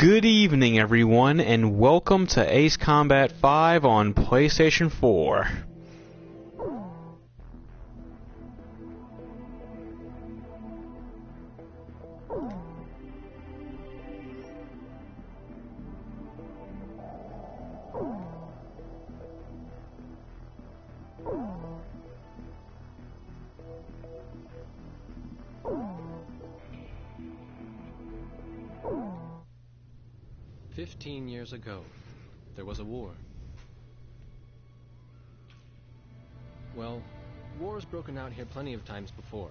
Good evening, everyone, and welcome to Ace Combat 5 on PlayStation 4. Years ago, there was a war. Well, war's broken out here plenty of times before.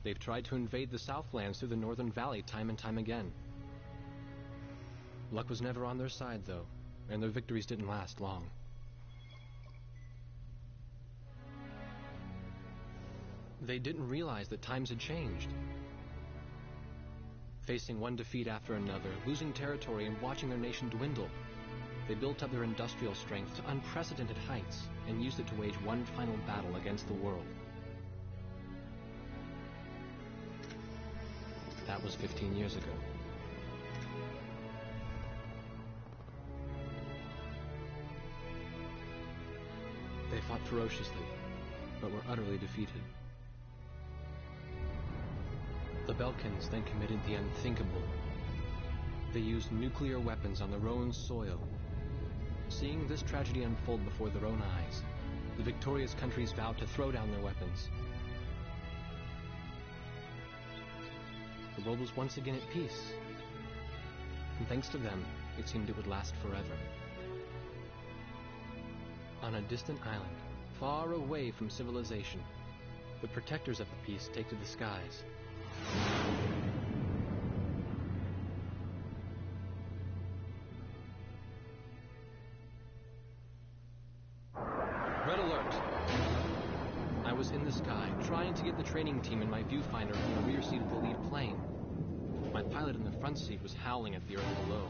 They've tried to invade the Southlands through the Northern Valley time and time again. Luck was never on their side, though, and their victories didn't last long. They didn't realize that times had changed. Facing one defeat after another, losing territory and watching their nation dwindle, they built up their industrial strength to unprecedented heights and used it to wage one final battle against the world. That was 15 years ago. They fought ferociously, but were utterly defeated. The Belkans then committed the unthinkable. They used nuclear weapons on their own soil. Seeing this tragedy unfold before their own eyes, the victorious countries vowed to throw down their weapons. The world was once again at peace. And thanks to them, it seemed it would last forever. On a distant island, far away from civilization, the protectors of the peace take to the skies. Red alert! I was in the sky, trying to get the training team in my viewfinder from the rear seat of the lead plane. My pilot in the front seat was howling at the earth below.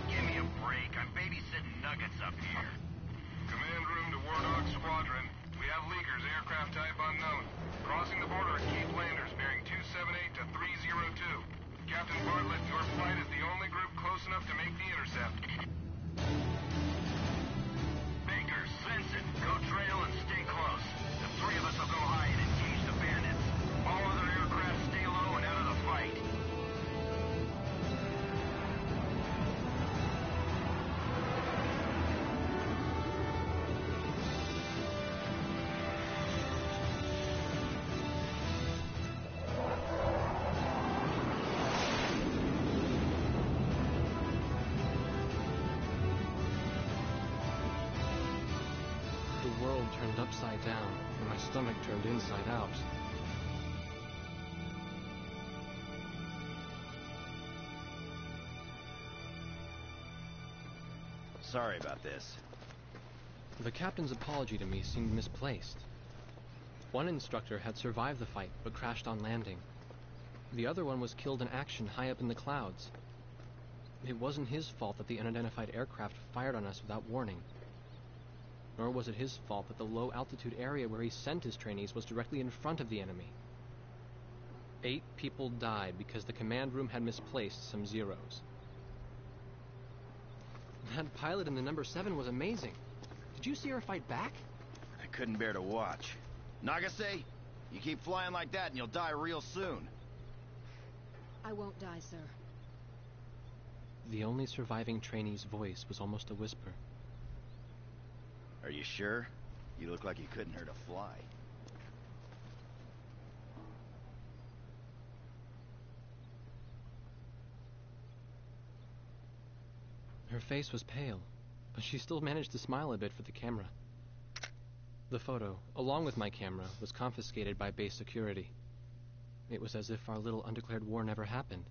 Give me a break. I'm babysitting nuggets up here. Command room to War Dog Squadron. We have leakers, aircraft type unknown. Crossing the border at Cape Landers, bearing 278 to 302. Captain Bartlett, your flight is the only group close enough to make the intercept. Baker, sense it. Go trail and stay close. The three of us will go high and engage the bandits. All other aircraft stay low and out of the fight. The world turned upside down, and my stomach turned inside out. Sorry about this. The captain's apology to me seemed misplaced. One instructor had survived the fight, but crashed on landing. The other one was killed in action high up in the clouds. It wasn't his fault that the unidentified aircraft fired on us without warning. Nor was it his fault that the low-altitude area where he sent his trainees was directly in front of the enemy. 8 people died because the command room had misplaced some zeros. That pilot in the number 7 was amazing. Did you see her fight back? I couldn't bear to watch. Nagase, you keep flying like that and you'll die real soon. I won't die, sir. The only surviving trainee's voice was almost a whisper. Are you sure? You look like you couldn't hurt a fly. Her face was pale, but she still managed to smile a bit for the camera. The photo, along with my camera, was confiscated by base security. It was as if our little undeclared war never happened.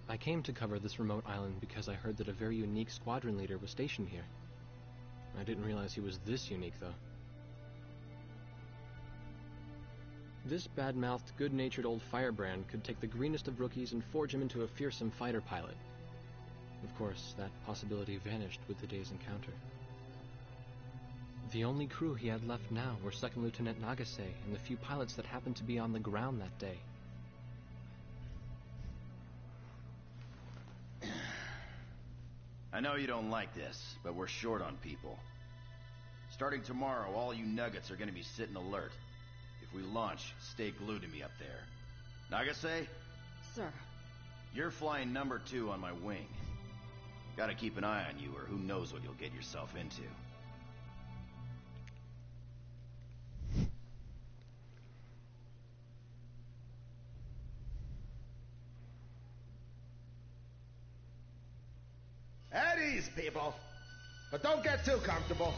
I came to cover this remote island because I heard that a very unique squadron leader was stationed here. I didn't realize he was this unique, though. This bad-mouthed, good-natured old firebrand could take the greenest of rookies and forge him into a fearsome fighter pilot. Of course, that possibility vanished with the day's encounter. The only crew he had left now were Second Lieutenant Nagase and the few pilots that happened to be on the ground that day. I know you don't like this, but we're short on people. Starting tomorrow, all you nuggets are gonna be sitting alert. If we launch, stay glued to me up there. Nagase? Sir. You're flying number 2 on my wing. Gotta keep an eye on you, or who knows what you'll get yourself into. At ease, people. But don't get too comfortable.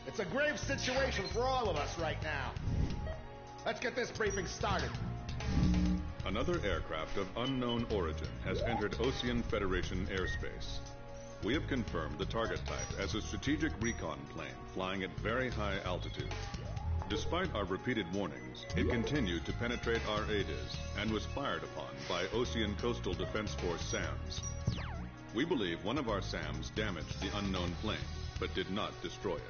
It's a grave situation for all of us right now. Let's get this briefing started. Another aircraft of unknown origin has entered Ocean Federation airspace. We have confirmed the target type as a strategic recon plane flying at very high altitude. Despite our repeated warnings, it continued to penetrate our ADIS and was fired upon by Ocean Coastal Defense Force SAMs. We believe one of our SAMs damaged the unknown plane, but did not destroy it.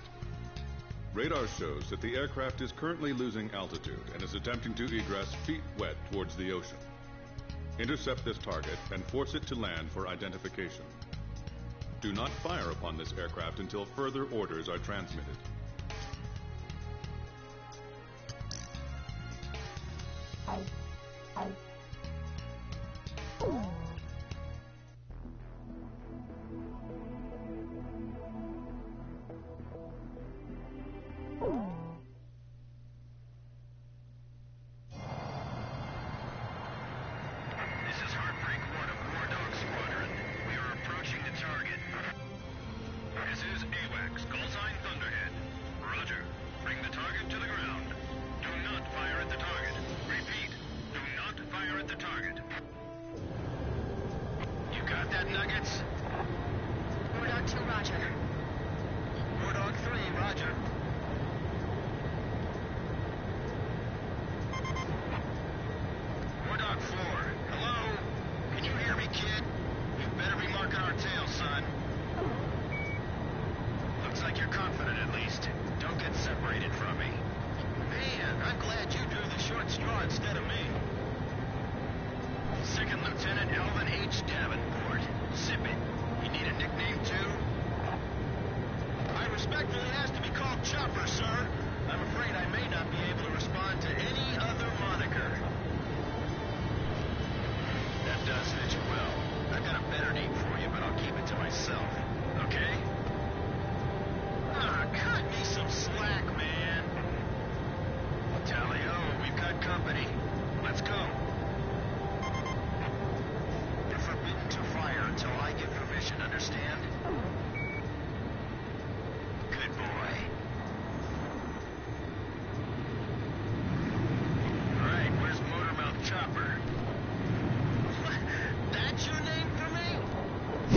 Radar shows that the aircraft is currently losing altitude and is attempting to egress feet wet towards the ocean. Intercept this target and force it to land for identification. Do not fire upon this aircraft until further orders are transmitted.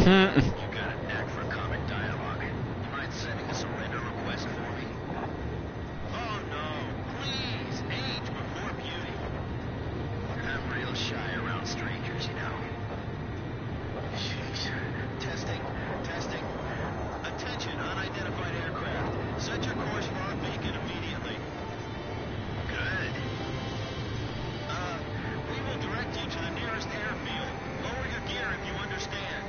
You got a knack for comic dialogue. You mind sending a surrender request for me? Oh no, please, age before beauty. I'm real shy around strangers, you know. Jeez. Testing. Attention, unidentified aircraft. Set your course for our beacon immediately. Good. We will direct you to the nearest airfield. Lower your gear if you understand.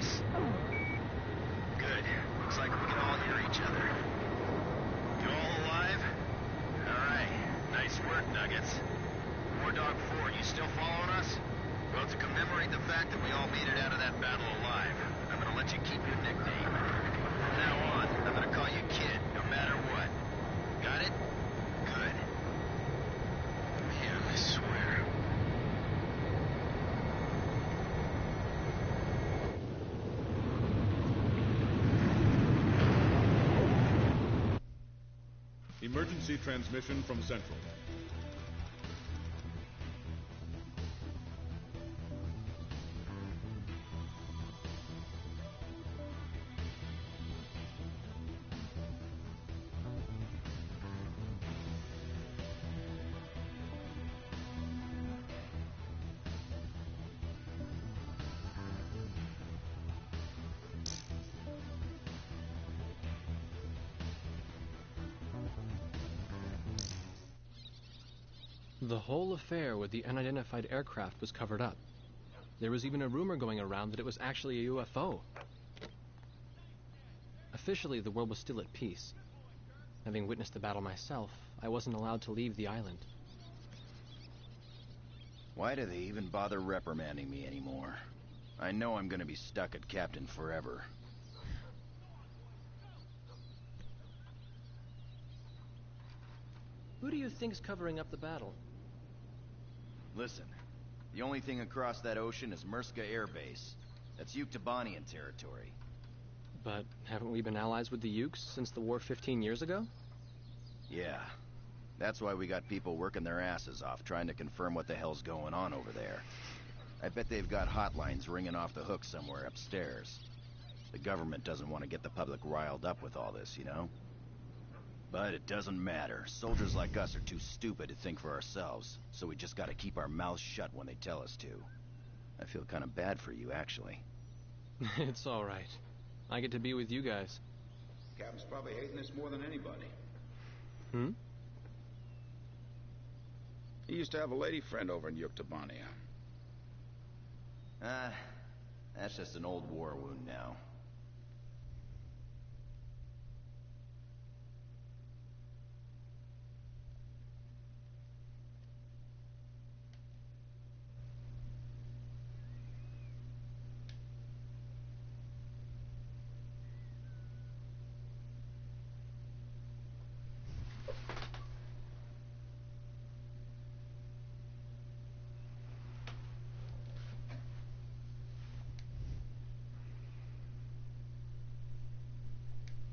voice? Good. Looks like we can all hear each other. You all alive? Alright. Nice work, Nuggets. War Dog 4, you still following us? Well, to commemorate the fact that we all made it out of that battle alive, I'm gonna let you keep your nickname. From now on, I'm gonna call you Kid, no matter what. Got it? Good. Man, I swear. Emergency transmission from Central. The whole affair with the unidentified aircraft was covered up. There was even a rumor going around that it was actually a UFO. Officially, the world was still at peace. Having witnessed the battle myself, I wasn't allowed to leave the island. Why do they even bother reprimanding me anymore? I know I'm gonna be stuck at Captain forever. Who do you think's covering up the battle? Listen, the only thing across that ocean is Murska Air Base. That's Yuktobanian territory. But haven't we been allies with the Ukes since the war 15 years ago? Yeah. That's why we got people working their asses off trying to confirm what the hell's going on over there. I bet they've got hotlines ringing off the hook somewhere upstairs. The government doesn't want to get the public riled up with all this, you know? But it doesn't matter. Soldiers like us are too stupid to think for ourselves, so we just gotta keep our mouths shut when they tell us to. I feel kind of bad for you, actually. It's all right. I get to be with you guys. Captain's probably hating this more than anybody. Hmm? He used to have a lady friend over in Yuktobania. That's just an old war wound now.